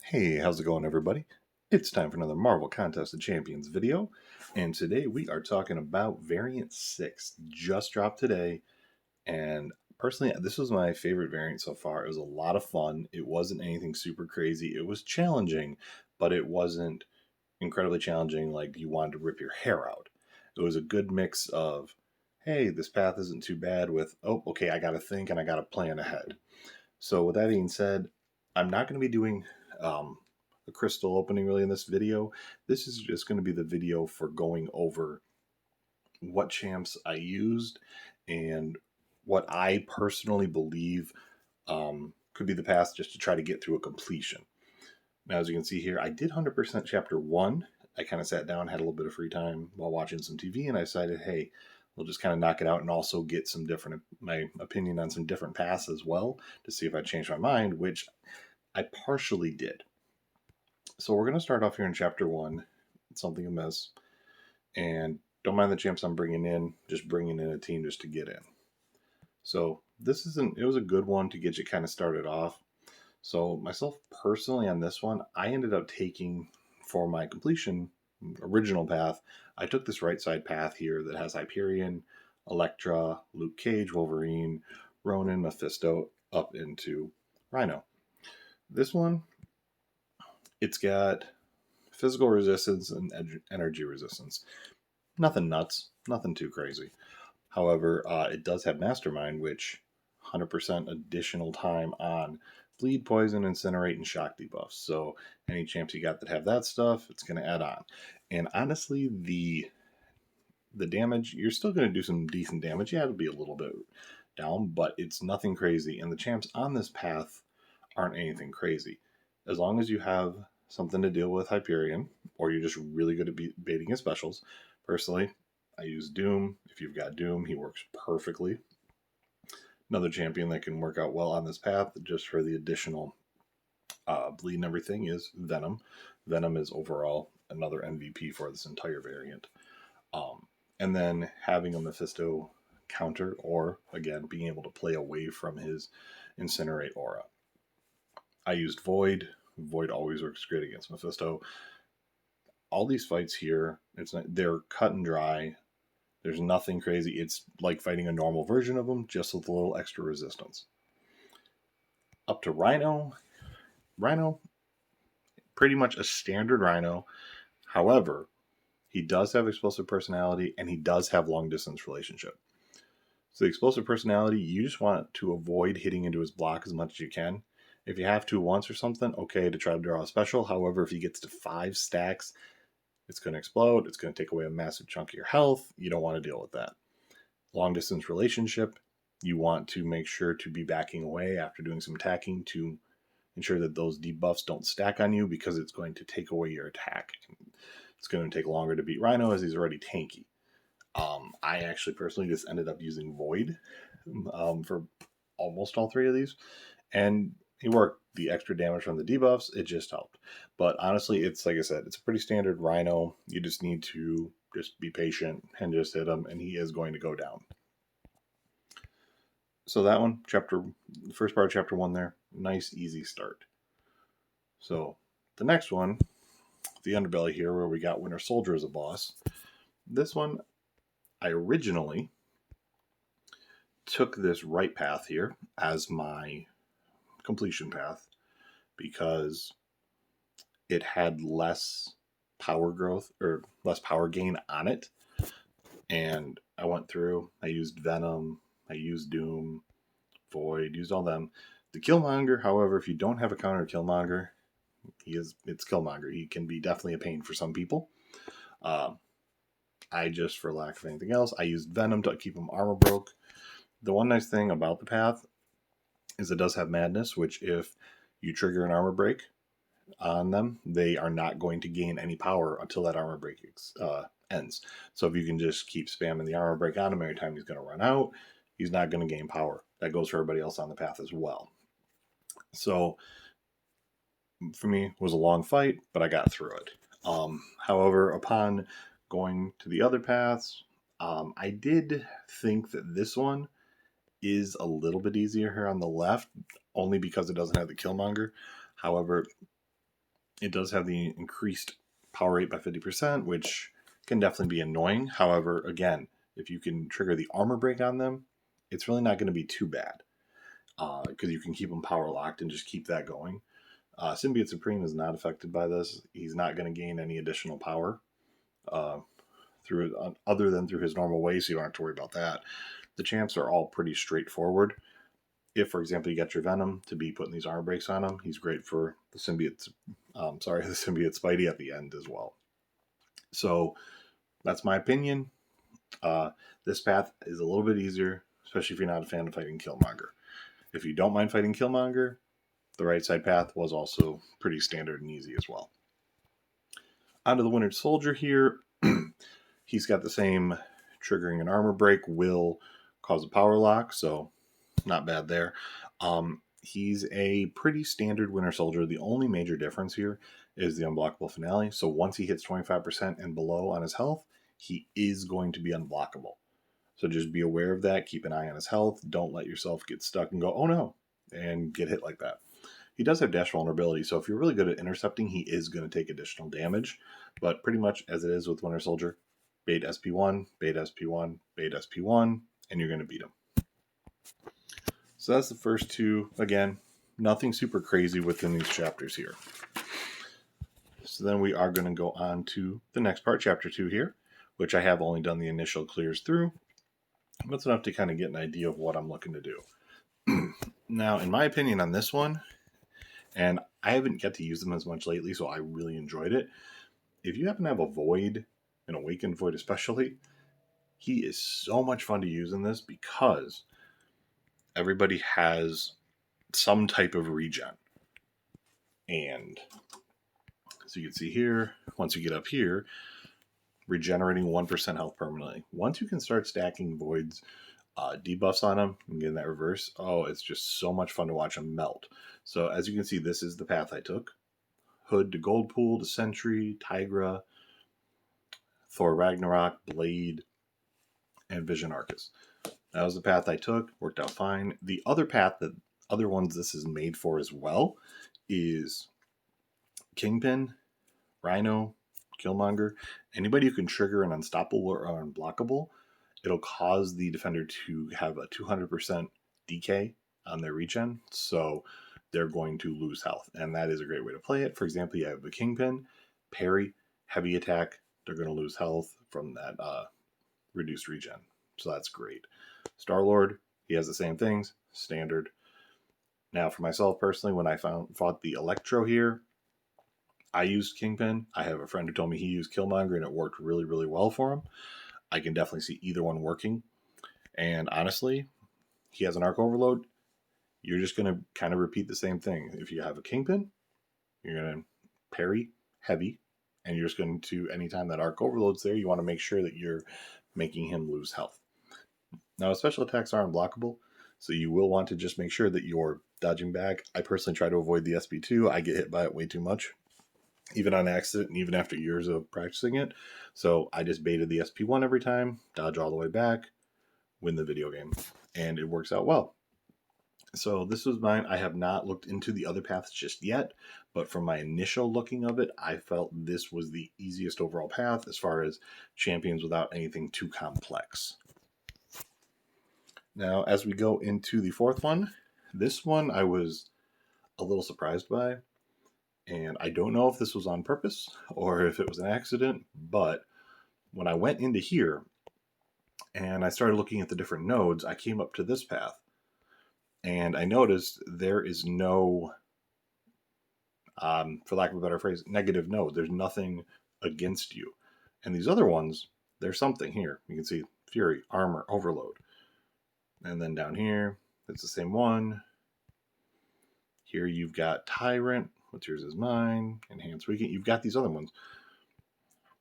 Hey, how's it going, everybody? It's time for another Marvel Contest of Champions video, and today we are talking about Variant 6. Just dropped today, and personally, this was my favorite variant so far. It was a lot of fun. It wasn't anything super crazy. It was challenging, but it wasn't incredibly challenging like you wanted to rip your hair out. It was a good mix of, hey, this path isn't too bad, with, oh, okay, I gotta think and I gotta plan ahead. So with that being said, I'm not going to be doing a crystal opening really in this video. This is just going to be the video for going over what champs I used and what I personally believe could be the path just to try to get through a completion. Now, as you can see here, I did 100% Chapter 1. I kind of sat down, had a little bit of free time while watching some TV, and I decided, hey, we'll just kind of knock it out and also get some different, my opinion on some different paths as well to see if I changed my mind, which I partially did. So we're going to start off here in Chapter 1, something amiss, and don't mind the champs I'm bringing in, just bringing in a team just to get in. So this isn't, it was a good one to get you kind of started off. So myself personally on this one, I ended up taking for my completion original path, I took this right side path here that has Hyperion, Elektra, Luke Cage, Wolverine, Ronan, Mephisto up into Rhino. This one, it's got physical resistance and energy resistance. Nothing nuts, nothing too crazy. However, it does have Mastermind, which 100% additional time on bleed, poison, incinerate, and shock debuffs. So any champs you got that have that stuff, it's going to add on. And honestly, the damage, you're still going to do some decent damage. Yeah, it'll be a little bit down, but it's nothing crazy. And the champs on this path aren't anything crazy. As long as you have something to deal with Hyperion, or you're just really good at baiting his specials. Personally, I use Doom. If you've got Doom, he works perfectly. Another champion that can work out well on this path, just for the additional bleed and everything, is Venom. Venom is overall another MVP for this entire variant. And then having a Mephisto counter, or again, being able to play away from his Incinerate aura. I used Void. Void always works great against Mephisto. All these fights here, they're cut and dry. There's nothing crazy. It's like fighting a normal version of them, just with a little extra resistance. Up to Rhino. Rhino, pretty much a standard Rhino. However, he does have explosive personality, and he does have long distance relationship. So the explosive personality, you just want to avoid hitting into his block as much as you can. If you have to once or something, okay, to try to draw a special. However, if he gets to 5 stacks, it's going to explode. It's going to take away a massive chunk of your health. You don't want to deal with that. Long distance relationship, you want to make sure to be backing away after doing some attacking to ensure that those debuffs don't stack on you, because it's going to take away your attack. It's going to take longer to beat Rhino as he's already tanky. I actually personally just ended up using Void for almost all 3 of these, and he worked. The extra damage from the debuffs, it just helped. But honestly, it's like I said, it's a pretty standard Rhino. You just need to just be patient and just hit him, and he is going to go down. So that one, the first part of Chapter 1 there, nice, easy start. So the next one, the Underbelly here, where we got Winter Soldier as a boss. This one, I originally took this right path here as my completion path because it had less power growth, or less power gain on it. And I went through, I used Venom, I used Doom, Void, used all them. The Killmonger, however, if you don't have a counter Killmonger, it's Killmonger. He can be definitely a pain for some people. I just, for lack of anything else, I used Venom to keep him armor broke. The one nice thing about the path is it does have Madness, which if you trigger an armor break on them, they are not going to gain any power until that armor break ends. So if you can just keep spamming the armor break on him every time he's going to run out, he's not going to gain power. That goes for everybody else on the path as well. So for me, it was a long fight, but I got through it. However, upon going to the other paths, I did think that this one is a little bit easier here on the left, only because it doesn't have the Killmonger. However, It does have the increased power rate by 50%, which can definitely be annoying. However, again, if you can trigger the armor break on them, it's really not going to be too bad, because you can keep them power locked and just keep that going. Symbiote Supreme is not affected by this. He's not going to gain any additional power other than through his normal way, so you don't have to worry about that. The champs are all pretty straightforward. If, for example, you get your Venom to be putting these armor breaks on him, he's great for the symbiote Spidey at the end as well. So that's my opinion. This path is a little bit easier, especially if you're not a fan of fighting Killmonger. If you don't mind fighting Killmonger, the right side path was also pretty standard and easy as well. Onto the Winter Soldier here. He's got the same triggering an armor break will cause a power lock, so not bad there. He's a pretty standard Winter Soldier. The only major difference here is the unblockable finale. So once he hits 25% and below on his health, he is going to be unblockable. So just be aware of that. Keep an eye on his health. Don't let yourself get stuck and go, oh no, and get hit like that. He does have dash vulnerability, so if you're really good at intercepting, he is going to take additional damage. But pretty much as it is with Winter Soldier, bait SP1, bait SP1, bait SP1, and you're going to beat him. So that's the first two. Again, nothing super crazy within these chapters here. So then we are going to go on to the next part, chapter 2 here, which I have only done the initial clears through. That's enough to kind of get an idea of what I'm looking to do. Now, in my opinion on this one, and I haven't got to use them as much lately, so I really enjoyed it. If you happen to have a Void, an Awakened Void especially, he is so much fun to use in this because everybody has some type of regen. And so you can see here, once you get up here, regenerating 1% health permanently. Once you can start stacking Voids, debuffs on them and getting that reverse, oh, it's just so much fun to watch them melt. So as you can see, this is the path I took. Hood to Goldpool to Sentry, Tigra, Thor Ragnarok, Blade, and Vision Arcus. That was the path I took. Worked out fine. The other path that other ones this is made for as well is Kingpin, Rhino, Killmonger. Anybody who can trigger an unstoppable or unblockable, it'll cause the defender to have a 200% decay on their regen, so they're going to lose health, and that is a great way to play it. For example, you have the Kingpin, parry, heavy attack, they're going to lose health from that reduced regen, so that's great. Star-Lord, he has the same things, standard. Now, for myself personally, when I fought the Electro here, I used Kingpin. I have a friend who told me he used Killmonger, and it worked really, really well for him. I can definitely see either one working. And honestly, he has an arc overload. You're just going to kind of repeat the same thing. If you have a Kingpin, you're going to parry heavy, and you're just going to, anytime that arc overload's there, you want to make sure that you're making him lose health. Now, special attacks are unblockable, so you will want to just make sure that you're dodging back. I personally try to avoid the SP2. I get hit by it way too much, even on accident and even after years of practicing it. So I just baited the SP1 every time, dodge all the way back, win the video game, and it works out well. So this was mine. I have not looked into the other paths just yet, but from my initial looking of it, I felt this was the easiest overall path as far as champions without anything too complex. Now, as we go into the fourth one, this one I was a little surprised by, and I don't know if this was on purpose or if it was an accident, but when I went into here and I started looking at the different nodes, I came up to this path. And I noticed there is no, for lack of a better phrase, negative node. There's nothing against you. And these other ones, there's something here. You can see Fury, Armor, Overload. And then down here, it's the same one. Here you've got Tyrant. What's yours is mine. Enhanced Weaken. You've got these other ones.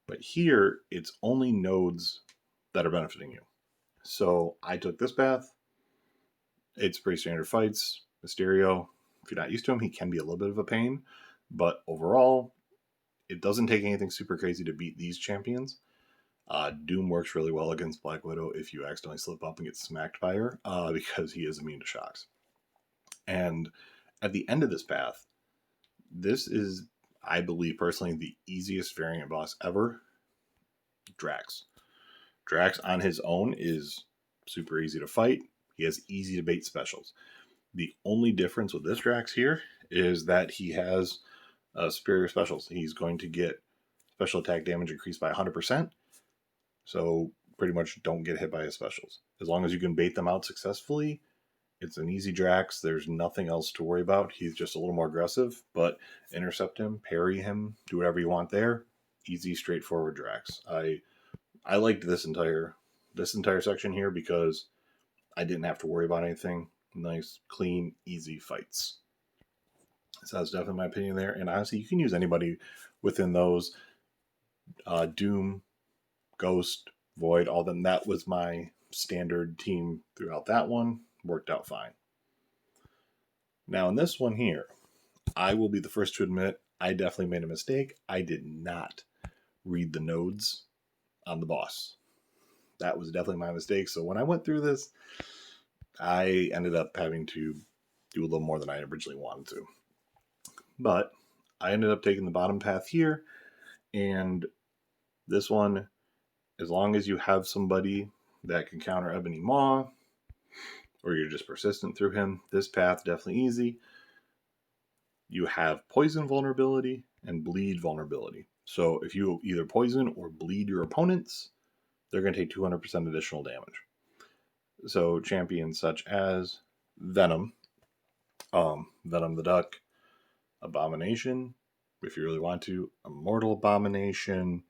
But here, it's only nodes that are benefiting you. So I took this path. It's pretty standard fights. Mysterio, if you're not used to him, he can be a little bit of a pain. But overall, it doesn't take anything super crazy to beat these champions. Doom works really well against Black Widow if you accidentally slip up and get smacked by her, because he is immune to shocks. And at the end of this path, this is I believe personally the easiest variant boss ever, Drax. Drax on his own is super easy to fight. He has easy to bait specials. The only difference with this Drax here is that he has superior specials. He's going to get special attack damage increased by 100%. So pretty much don't get hit by his specials. As long as you can bait them out successfully, it's an easy Drax. There's nothing else to worry about. He's just a little more aggressive, but intercept him, parry him, do whatever you want there. Easy, straightforward Drax. I liked this entire section here because I didn't have to worry about anything. Nice, clean, easy fights. So that's definitely my opinion there. And honestly, you can use anybody within those. Doom, Ghost, Void, all of them. That was my standard team throughout that one. Worked out fine. Now in this one here, I will be the first to admit I definitely made a mistake. I did not read the nodes on the boss. That was definitely my mistake. So when I went through this, I ended up having to do a little more than I originally wanted to. But I ended up taking the bottom path here, and this one, as long as you have somebody that can counter Ebony Maw, or you're just persistent through him, this path definitely easy. You have poison vulnerability and bleed vulnerability. So if you either poison or bleed your opponents, they're going to take 200% additional damage. So champions such as Venom, Venom the Duck, Abomination, if you really want to, Immortal Abomination,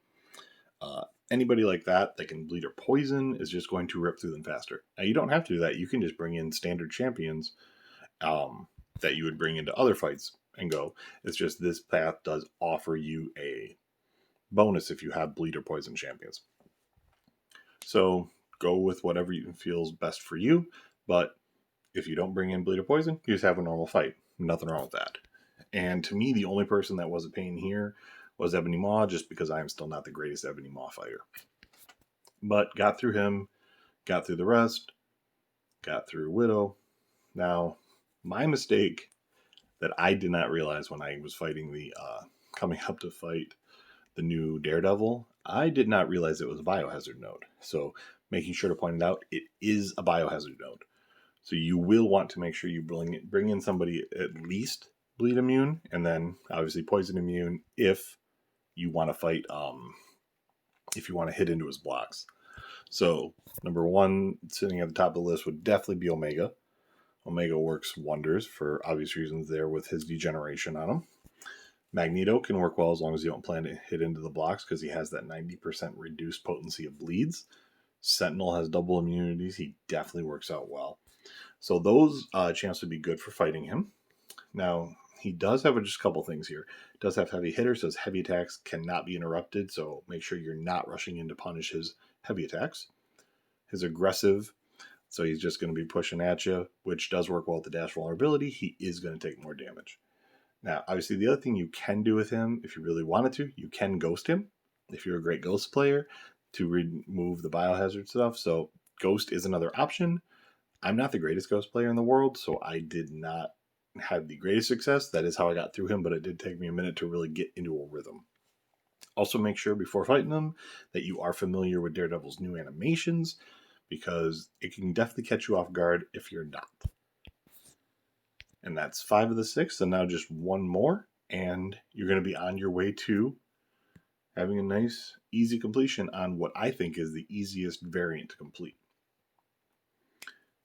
anybody like that can bleed or poison is just going to rip through them faster. Now you don't have to do that. You can just bring in standard champions that you would bring into other fights and go. It's just this path does offer you a bonus if you have bleed or poison champions. So go with whatever you feels best for you, but if you don't bring in bleed or poison, you just have a normal fight. Nothing wrong with that. And to me, the only person that was a pain here was Ebony Maw, just because I am still not the greatest Ebony Maw fighter. But got through him, got through the rest, got through Widow. Now, my mistake that I did not realize when I was fighting coming up to fight the new Daredevil, I did not realize it was a biohazard node. So making sure to point it out, it is a biohazard node. So you will want to make sure you bring in somebody at least bleed immune, and then obviously poison immune if you want to fight, if you want to hit into his blocks. So number one, sitting at the top of the list would definitely be Omega. Omega works wonders for obvious reasons there with his degeneration on him. Magneto can work well as long as you don't plan to hit into the blocks because he has that 90% reduced potency of bleeds. Sentinel has double immunities. He definitely works out well. So those champs would be good for fighting him. Now, he does have just a couple things here. He does have heavy hitters, so his heavy attacks cannot be interrupted, so make sure you're not rushing in to punish his heavy attacks. His aggressive, so he's just going to be pushing at you, which does work well with the dash vulnerability. He is going to take more damage. Now, obviously, the other thing you can do with him, if you really wanted to, you can ghost him, if you're a great ghost player, to remove the biohazard stuff. So ghost is another option. I'm not the greatest ghost player in the world, so I did not have the greatest success. That is how I got through him, but it did take me a minute to really get into a rhythm. Also, make sure before fighting them that you are familiar with Daredevil's new animations, because it can definitely catch you off guard if you're not. And that's 5 of the 6, and now just one more, and you're going to be on your way to having a nice, easy completion on what I think is the easiest variant to complete.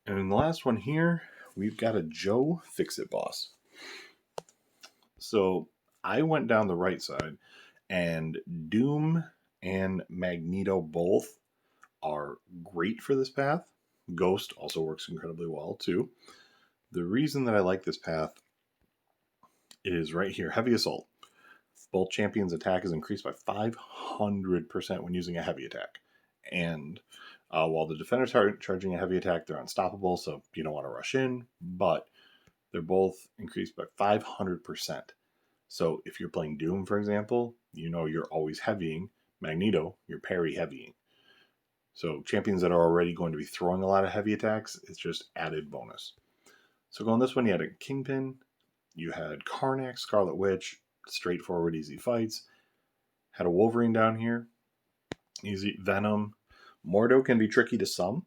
And in the last one here, we've got a Joe Fix-It boss. So I went down the right side, and Doom and Magneto both are great for this path. Ghost also works incredibly well too. The reason that I like this path is right here, Heavy Assault. Both champions' attack is increased by 500% when using a heavy attack. And while the defenders are charging a heavy attack, they're unstoppable, so you don't want to rush in, but they're both increased by 500%. So if you're playing Doom, for example, you know you're always heavying. Magneto, you're parry heavying. So champions that are already going to be throwing a lot of heavy attacks, it's just added bonus. So going this one, you had a Kingpin, you had Karnak, Scarlet Witch, straightforward, easy fights. Had a Wolverine down here. Easy. Venom. Mordo can be tricky to some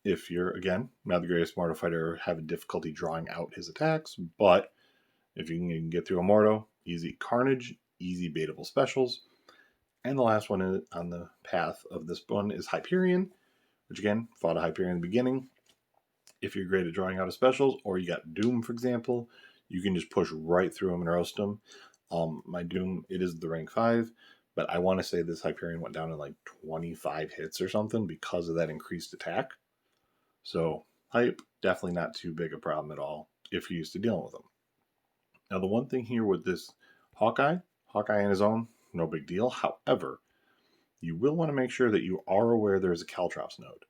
if you're, again, not the greatest Mordo fighter, have difficulty drawing out his attacks, but if you can get through a Mordo, easy. Carnage, easy baitable specials. And the last one on the path of this one is Hyperion, which again, fought a Hyperion in the beginning. If you're great at drawing out of specials, or you got Doom, for example, you can just push right through them and roast them. My Doom, it is the rank 5, but I want to say this Hyperion went down in like 25 hits or something because of that increased attack. So, Hype, definitely not too big a problem at all if you're used to dealing with them. Now, the one thing here with this Hawkeye on his own, no big deal. However, you will want to make sure that you are aware there's a Caltrops node.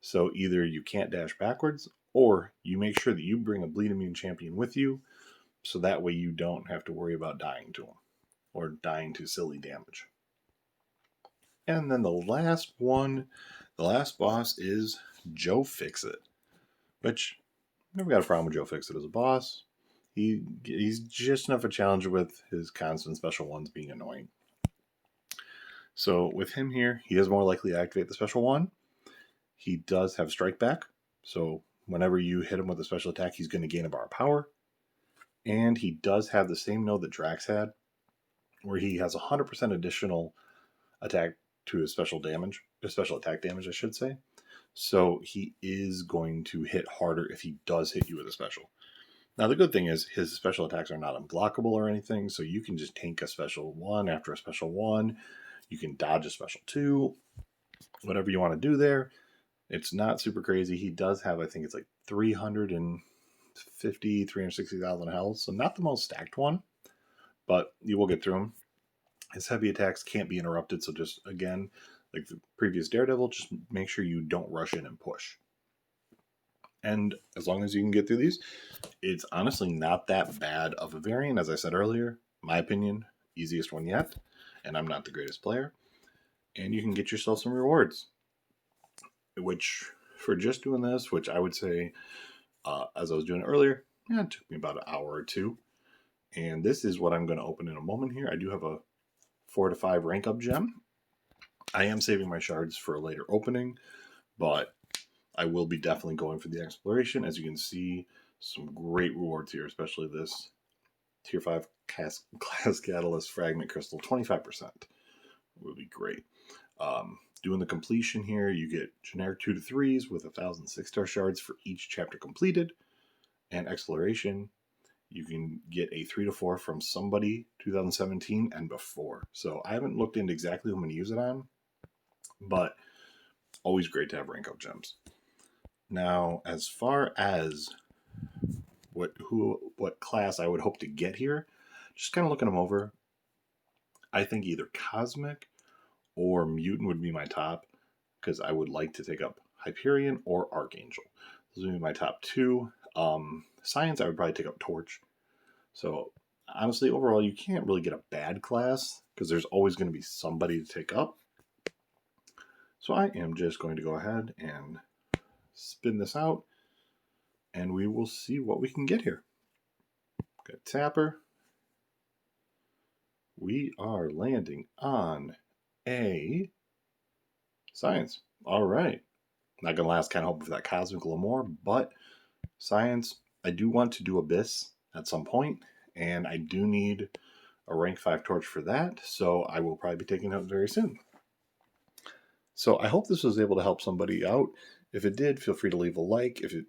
So either you can't dash backwards, or you make sure that you bring a bleed immune champion with you, so that way you don't have to worry about dying to him, or dying to silly damage. And then the last boss is Joe Fixit, which I've never got a problem with Joe Fixit as a boss. He's just enough a challenge with his constant special ones being annoying. So with him here, he is more likely to activate the special one. He does have Strike Back, so whenever you hit him with a special attack, he's going to gain a bar of power. And he does have the same node that Drax had, where he has 100% additional attack to his special attack damage, I should say. So he is going to hit harder if he does hit you with a special. Now, the good thing is his special attacks are not unblockable or anything, so you can just tank a special 1 after a special 1. You can dodge a special 2, whatever you want to do there. It's not super crazy. He does have, I think it's like 360,000 health, so not the most stacked one, but you will get through him. His heavy attacks can't be interrupted, so just, again, like the previous Daredevil, just make sure you don't rush in and push. And as long as you can get through these, it's honestly not that bad of a variant. As I said earlier, my opinion, easiest one yet, and I'm not the greatest player. And you can get yourself some rewards, which for just doing this, which I would say, as I was doing it earlier, it took me about an hour or two. And this is what I'm going to open in a moment here. I do have a 4 to 5 rank up gem. I am saving my shards for a later opening, but I will be definitely going for the exploration. As you can see, some great rewards here, especially this tier 5 glass catalyst fragment crystal, 25%. Would be great. Doing the completion here, you get generic 2 to 3s with 1,000 6-star shards for each chapter completed. And exploration, you can get a 3 to 4 from somebody 2017 and before. So I haven't looked into exactly who I'm going to use it on, but always great to have rank up gems. Now, as far as what class I would hope to get here, just kind of looking them over, I think either Cosmic or Mutant would be my top, because I would like to take up Hyperion or Archangel. Those would be my top 2. Science, I would probably take up Torch. So, honestly, overall, you can't really get a bad class, because there's always going to be somebody to take up. So I am just going to go ahead and spin this out, and we will see what we can get here. Got Tapper. We are landing on a Science. All right. Not going to last, kind of hoping for that Cosmic a little more, but Science, I do want to do Abyss at some point, and I do need a rank 5 torch for that, so I will probably be taking it out very soon. So I hope this was able to help somebody out. If it did, feel free to leave a like. If it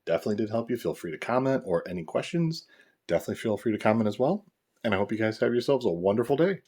definitely did help you, feel free to comment, or any questions, definitely feel free to comment as well. And I hope you guys have yourselves a wonderful day.